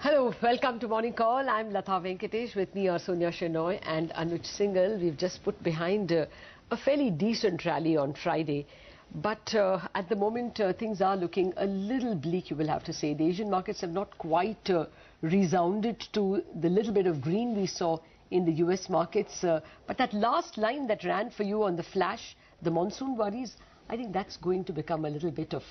Hello, welcome to Morning Call. I'm Lata Venkatesh. With me are Sonia Shenoy and Anuj Singhal. We've just put behind a fairly decent rally on Friday. But at the moment, things are looking a little bleak, you will have to say. The Asian markets have not quite resounded to the little bit of green we saw in the US markets. But that last line that ran for you on the flash, the monsoon worries, I think that's going to become a little bit of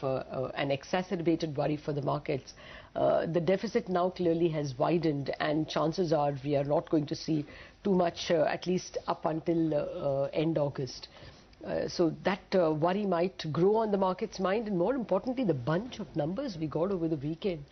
an exacerbated worry for the markets. The deficit now clearly has widened, and chances are we are not going to see too much, at least up until end August. So that worry might grow on the market's mind, and more importantly, the bunch of numbers we got over the weekend.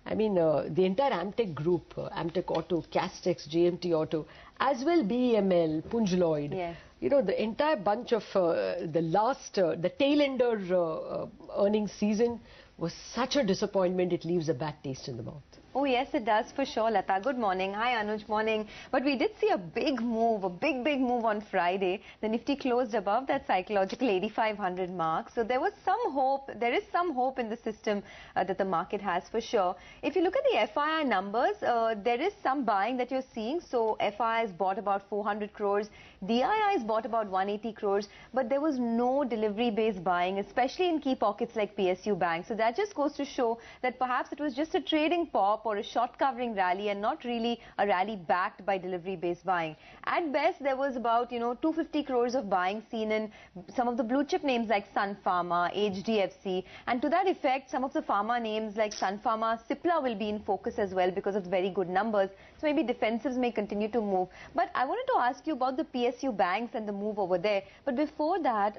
I mean, the entire Amtech group, Amtech Auto, Castex, JMT Auto, as well BEML, Punj Lloyd. Yes. You know, the entire bunch of the tail-ender earnings season was such a disappointment, it leaves a bad taste in the mouth. Oh yes, it does for sure, Lata. Good morning. Hi Anuj, morning. But we did see a big move, a big move on Friday. The Nifty closed above that psychological 8,500 mark. So there was some hope, there is some hope in the system that the market has for sure. If you look at the FII numbers, there is some buying that you're seeing. So FII has bought about 400 crores, DII has bought about 180 crores, but there was no delivery-based buying, especially in key pockets like PSU Bank. So that just goes to show that perhaps it was just a trading pop or a short covering rally and not really a rally backed by delivery based buying. At best, there was about 250 crores of buying seen in some of the blue chip names like Sun Pharma, HDFC, and to that effect some of the pharma names like Sun Pharma, Cipla will be in focus as well because of very good numbers. So maybe defensives may continue to move. But I wanted to ask you about the PSU banks and the move over there. But before that,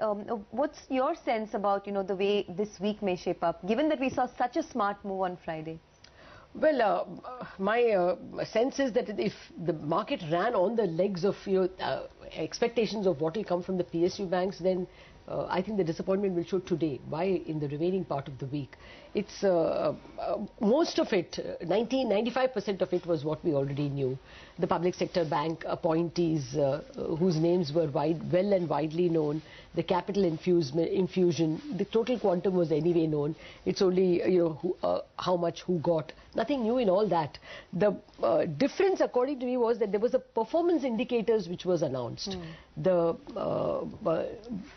what's your sense about the way this week may shape up, given that we saw such a smart move on Friday? Well, my sense is that if the market ran on the legs of expectations of what will come from the PSU banks, then I think the disappointment will show today. Why in the remaining part of the week? It's most of it, 95% of it was what we already knew. The public sector bank appointees whose names were well and widely known, the capital infusion, the total quantum was anyway known. It's only how much who got. Nothing new in all that. The difference, according to me, was that there was a performance indicators which was announced. The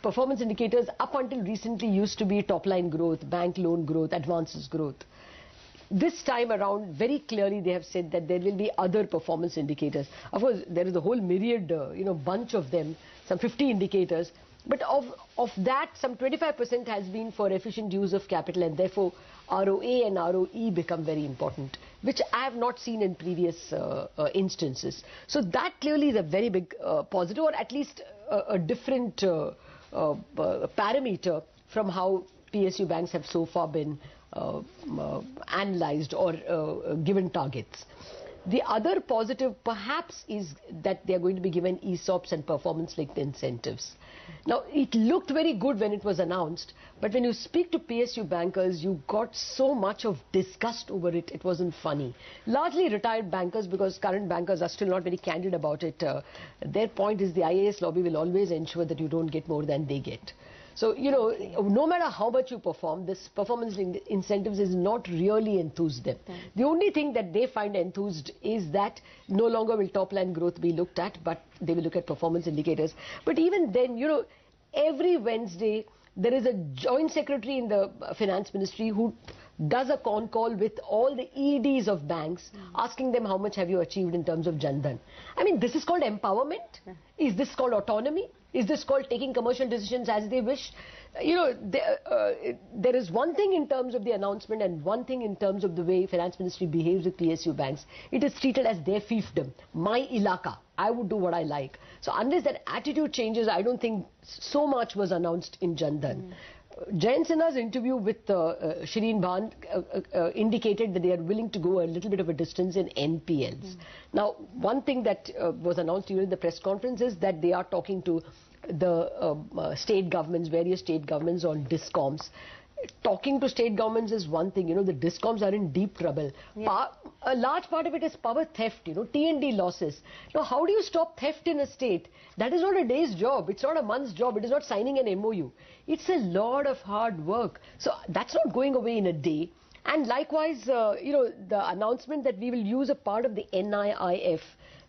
performance indicators up until recently used to be top line growth, bank loan growth, advances growth. This time around, very clearly they have said that there will be other performance indicators. Of course, there is a whole myriad, bunch of them, some 50 indicators. But of that, some 25% has been for efficient use of capital, and therefore ROA and ROE become very important, which I have not seen in previous instances. So that clearly is a very big positive, or at least a different parameter from how PSU banks have so far been analyzed or given targets. The other positive perhaps is that they are going to be given ESOPs and performance-linked incentives. Now, it looked very good when it was announced, but when you speak to PSU bankers, you got so much of disgust over it, it wasn't funny. Largely retired bankers, because current bankers are still not very candid about it. Their point is the IAS lobby will always ensure that you don't get more than they get. So, no matter how much you perform, this performance incentives is not really enthused them. The only thing that they find enthused is that no longer will top line growth be looked at, but they will look at performance indicators. But even then, every Wednesday, there is a joint secretary in the finance ministry who does a con call with all the EDs of banks, asking them how much have you achieved in terms of Jan Dhan. I mean, this is called empowerment? Is this called autonomy? Is this called taking commercial decisions as they wish? There is one thing in terms of the announcement and one thing in terms of the way finance ministry behaves with PSU banks. It is treated as their fiefdom, my ilaka. I would do what I like. So unless that attitude changes, I don't think so much was announced in Jan Dhan. Jayant Sinha's interview with Shireen Bhan indicated that they are willing to go a little bit of a distance in NPLs. Now, one thing that was announced during the press conference is that they are talking to the state governments, various state governments on discoms. Talking to state governments is one thing, the discoms are in deep trouble. Yeah. A large part of it is power theft, T&D losses. Now, how do you stop theft in a state? That is not a day's job. It's not a month's job. It is not signing an MOU. It's a lot of hard work. So that's not going away in a day. And likewise, the announcement that we will use a part of the NIIF,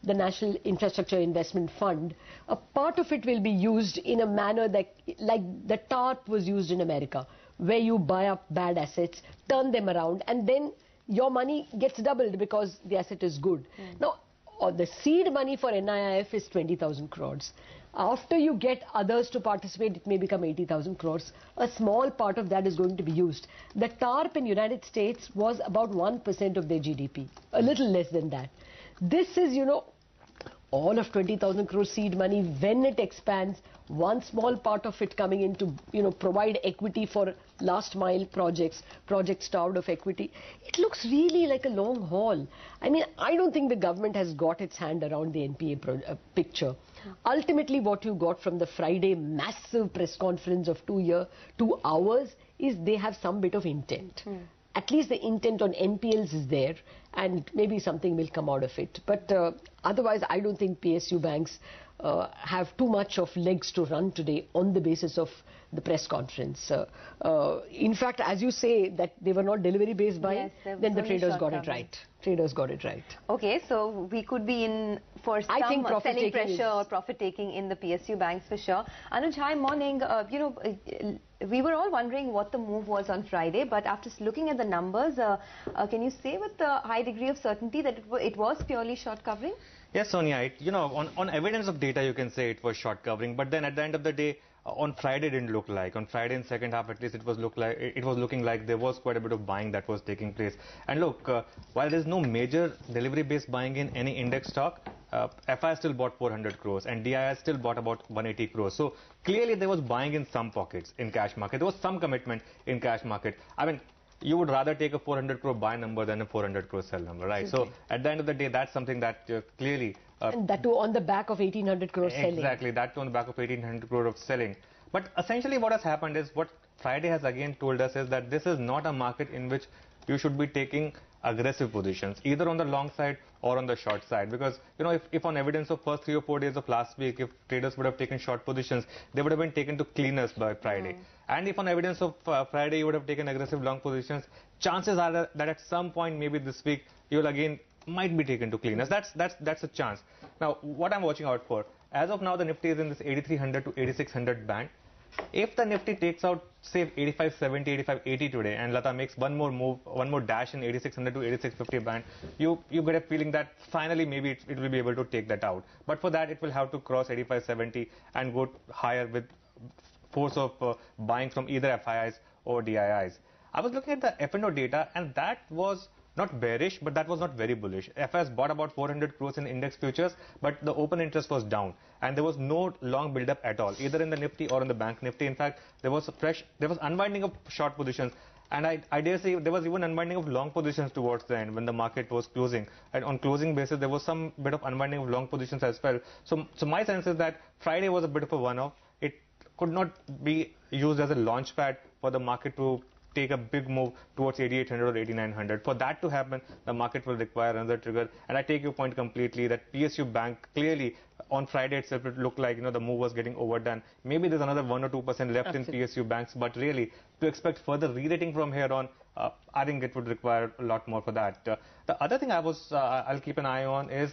the National Infrastructure Investment Fund, a part of it will be used in a manner that, like the TARP was used in America, where you buy up bad assets, turn them around, and then your money gets doubled because the asset is good. Now, the seed money for NIIF is 20,000 crores. After you get others to participate, it may become 80,000 crores. A small part of that is going to be used. The TARP in United States was about 1% of their GDP, a little less than that. This is, all of 20,000 crore seed money. When it expands, one small part of it coming in to, provide equity for last mile projects starved of equity. It looks really like a long haul. I mean, I don't think the government has got its hand around the NPA picture. Ultimately, what you got from the Friday massive press conference of 2 hours is they have some bit of intent. At least the intent on NPLs is there, and maybe something will come out of it. But otherwise, I don't think PSU banks have too much of legs to run today on the basis of the press conference. In fact, as you say that they were not delivery-based buying, yes, then the traders got it right. Traders got it right. Okay, so we could be in for some selling pressure or profit taking in the PSU banks for sure. Anuj, hi, morning. We were all wondering what the move was on Friday, but after looking at the numbers, can you say with a high degree of certainty that it was purely short covering? Yes, Sonia, on evidence of data, you can say it was short covering, but then at the end of the day, on Friday it didn't look like. On Friday in second half, at least it was looking like there was quite a bit of buying that was taking place. And look, while there's no major delivery-based buying in any index stock, FI still bought 400 crores and DII still bought about 180 crores. So clearly there was buying in some pockets in cash market. There was some commitment in cash market. I mean, you would rather take a 400 crore buy number than a 400 crore sell number, right? Okay. So at the end of the day, that's something that clearly... and that too on the back of 1,800 crore selling. Exactly, that too on the back of 1,800 crore of selling. But essentially what has happened is, what Friday has again told us is that this is not a market in which you should be taking aggressive positions, either on the long side or on the short side. Because, if on evidence of first 3 or 4 days of last week, if traders would have taken short positions, they would have been taken to cleaners by Friday. And if on evidence of Friday, you would have taken aggressive long positions, chances are that at some point, maybe this week, you will again might be taken to cleaners. That's a chance. Now, what I'm watching out for, as of now, the Nifty is in this 8,300 to 8,600 band. If the Nifty takes out, say, 8570, 8580 today, and Lata makes one more move, one more dash in 8600 to 8650 band, you get a feeling that finally maybe it will be able to take that out. But for that, it will have to cross 8570 and go higher with force of buying from either FIIs or DIIs. I was looking at the F&O data, and that was not bearish, but that was not very bullish. FIs bought about 400 crores in index futures, but the open interest was down, and there was no long build-up at all, either in the Nifty or in the Bank Nifty. In fact, there was unwinding of short positions, and I dare say there was even unwinding of long positions towards the end when the market was closing. And on closing basis, there was some bit of unwinding of long positions as well. So my sense is that Friday was a bit of a one-off. It could not be used as a launch pad for the market to take a big move towards 8,800 or 8,900. For that to happen, the market will require another trigger. And I take your point completely that PSU Bank clearly on Friday itself it looked like the move was getting overdone. Maybe there's another 1 or 2% left in PSU banks, but really to expect further re-rating from here on, I think it would require a lot more for that. The other thing I'll keep an eye on is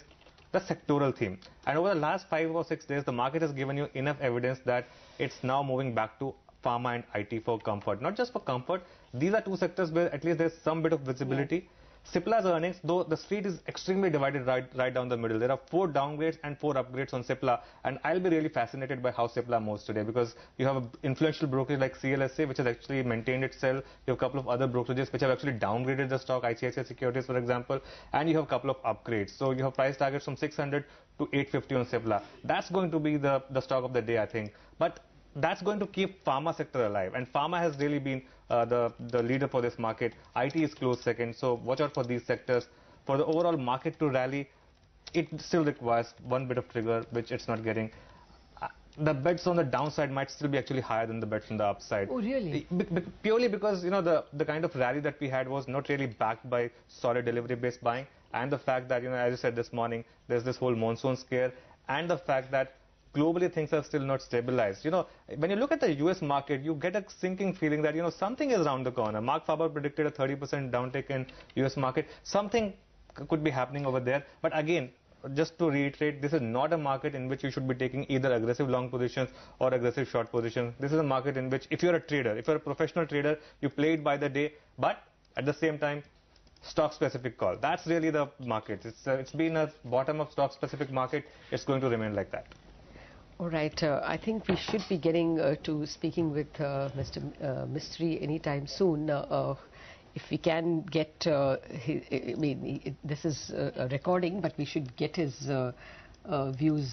the sectoral theme. And over the last 5 or 6 days, the market has given you enough evidence that it's now moving back to pharma and IT for comfort. Not just for comfort, these are two sectors where at least there's some bit of visibility. Yeah. Cipla's earnings, though the street is extremely divided right down the middle. There are 4 downgrades and 4 upgrades on Cipla, and I'll be really fascinated by how Cipla moves today, because you have an influential brokerage like CLSA, which has actually maintained its sell. You have a couple of other brokerages which have actually downgraded the stock, ICICI Securities, for example, and you have a couple of upgrades. So you have price targets from 600 to 850 on Cipla. That's going to be the stock of the day, I think. But that's going to keep pharma sector alive, and pharma has really been the leader for this market. IT is close second, so watch out for these sectors. For the overall market to rally, it still requires one bit of trigger, which it's not getting. The bets on the downside might still be actually higher than the bets on the upside. Oh, really? Purely because the kind of rally that we had was not really backed by solid delivery-based buying, and the fact that as you said this morning, there's this whole monsoon scare, and the fact that globally things are still not stabilized. You know, when you look at the US market, you get a sinking feeling that, you know, something is around the corner. Mark Faber predicted a 30% downtick in US market. Something could be happening over there. But again, just to reiterate, this is not a market in which you should be taking either aggressive long positions or aggressive short positions. This is a market in which if you're a trader, if you're a professional trader, you play it by the day, but at the same time, stock-specific call. That's really the market. It's been a bottom-up stock-specific market. It's going to remain like that. All right. I think we should be getting to speaking with Mr. Mistry anytime soon. If we can get, I mean, this is a recording, but we should get his views